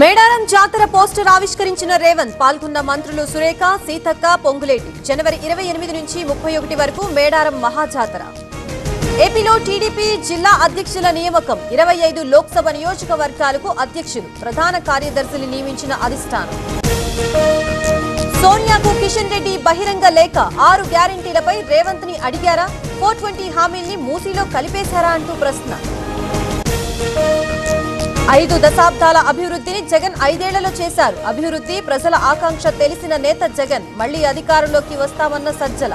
మేడారం జాతర పోస్టర్ ఆవిష్కరించిన రేవంత్ పాల్గొన్న మంత్రులు సురేఖ, సీతక్క, పొంగులేటి. జనవరి 28 నుంచి 31 వరకు మేడారం మహాజాతర. ఏపీలో టీడీపీ జిల్లా అధ్యక్షుల నియామకం. 25 లోక్సభ నియోజకవర్గాలకు అధ్యక్షులు, ప్రధాన కార్యదర్శులు నియమించిన అధిష్టానం. సోనియాకు కిషన్ రెడ్డి బహిరంగ లేఖ. 6 గ్యారెంటీలపై రేవంత్ ని అడిగారా? 420 హామీల్ని మూసీలో కలిపేశారా అంటూ ప్రశ్న. 5 దశాబ్దాల అభివృద్ధిని జగన్ 5 ఏళ్లలో చేశారు. అభివృద్ధి ప్రజల ఆకాంక్ష తెలిసిన నేత జగన్. మళ్లీ అధికారంలోకి వస్తామన్న సజ్జల.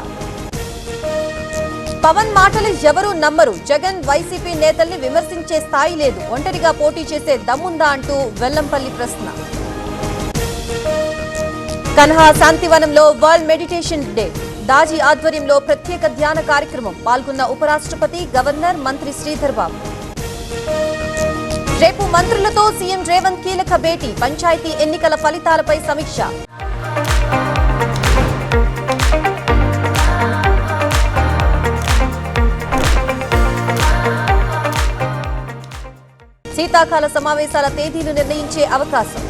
పవన్ మాటలు ఎవరూ నమ్మరు. జగన్ వైసీపీ నేతల్ని విమర్శించే స్థాయి లేదు. ఒంటరిగా పోటీ చేసే దమ్ముందా అంటూ వెల్లంపల్లి ప్రశ్న. కన్హా శాంతివనంలో వరల్డ్ మెడిటేషన్ డే. దాజీ ఆధ్వర్యంలో ప్రత్యేక ధ్యాన కార్యక్రమం. పాల్గొన్న ఉపరాష్ట్రపతి, గవర్నర్, మంత్రి శ్రీధర్ బాబు. రేపు మంత్రులతో సీఎం రేవంత్ కీలక భేటీ. పంచాయతీ ఎన్నికల ఫలితాలపై సమీక్ష. శీతాకాల సమావేశాల తేదీలు నిర్ణయించే అవకాశం.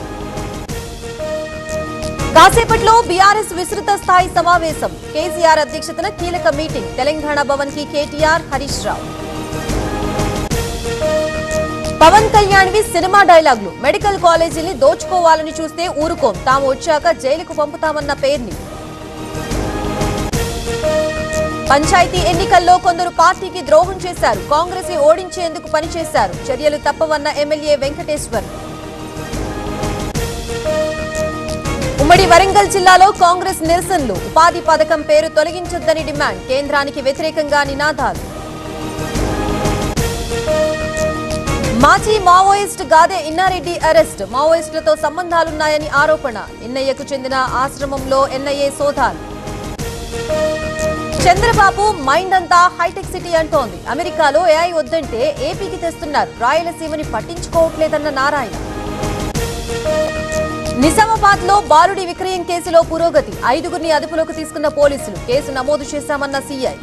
కాసేపట్లో బీఆర్ఎస్ విస్తృత స్థాయి సమావేశం. కేసీఆర్ అధ్యక్షతన కీలక మీటింగ్. తెలంగాణ భవన్ కి కేటీఆర్, హరీష్ రావు. పవన్ కళ్యాణ్ వి సినిమా డైలాగులు. మెడికల్ కాలేజీని దోచుకోవాలని చూస్తే ఊరుకోం, తాము వచ్చాక జైలుకు పంపుతామన్న పేర్ని. పంచాయతీ ఎన్నికల్లో కొందరు పార్టీకి ద్రోహం చేశారు. కాంగ్రెస్ ని ఓడించేందుకు పనిచేశారు. చర్యలు తప్పవన్న ఎమ్మెల్యే వెంకటేశ్వర్. ఉమ్మడి వరంగల్ జిల్లాలో కాంగ్రెస్ నిరసనలు. ఉపాధి పథకం పేరు తొలగించొద్దని డిమాండ్. కేంద్రానికి వ్యతిరేకంగా నినాదాలు. మాజీ మావోయిస్ట్ గాదె ఇన్నారెడ్డి అరెస్ట్. మావోయిస్టులతో సంబంధాలున్నాయని ఆరోపణ. ఎన్ఐఏకు చెందిన ఆశ్రమంలో ఎన్ఐఏ సోదాలు. చంద్రబాబు మైండ్ అంతా హైటెక్ సిటీ అంటోంది. అమెరికాలో ఏఐ వద్దంటే ఏపీకి తెస్తున్నారు. రాయలసీమని పట్టించుకోవట్లేదన్న నారాయణ. నిజామాబాద్ లో బాలుడి విక్రయం కేసులో పురోగతి. 5గురిని అదుపులోకి తీసుకున్న పోలీసులు. కేసు నమోదు చేశామన్న సీఐ.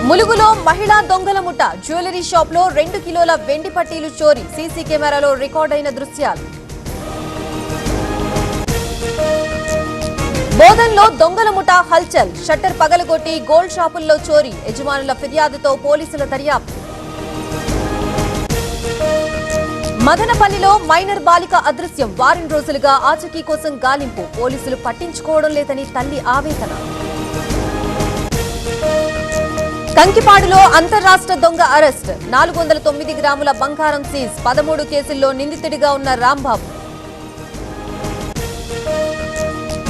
ములుగులో మహిళా దొంగల ముఠ. జ్యువెలరీ షాప్ లో 2 కిలోల వెండి పట్టీలు చోరీ. సీసీ కెమెరాలో రికార్డైన దృశ్యాలు. బోధన్లో దొంగల ముఠ హల్చల్. షట్టర్ పగలగొట్టి గోల్డ్ షాపుల్లో చోరీ. యజమానుల ఫిర్యాదుతో పోలీసుల దర్యాప్తు. మదనపల్లిలో మైనర్ బాలిక అదృశ్యం. వారం రోజులుగా ఆచూకీ కోసం గాలింపు. పోలీసులు పట్టించుకోవడం లేదని తల్లి ఆవేదన. కంకిపాడులో అంతర్రాష్ట్ర దొంగ అరెస్ట్. 409 గ్రాముల బంగారం సీజ్. 13 కేసుల్లో నిందితుడిగా ఉన్న రాంబాబు.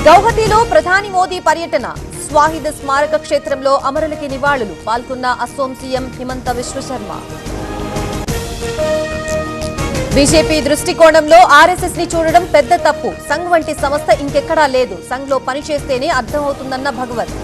గౌహతిలో ప్రధాని మోదీ పర్యటన. స్వాహిద్ స్మారక క్షేత్రంలో అమరులకి నివాళులు. పాల్గొన్న Assam CM Himanta Biswa Sarma. BJP దృష్టికోణంలో RSS ని చూడడం పెద్ద తప్పు. సంఘ్ వంటి సంస్థ ఇంకెక్కడా లేదు. సంఘ్ లో పనిచేస్తేనే అర్థమవుతుందన్న భగవత్.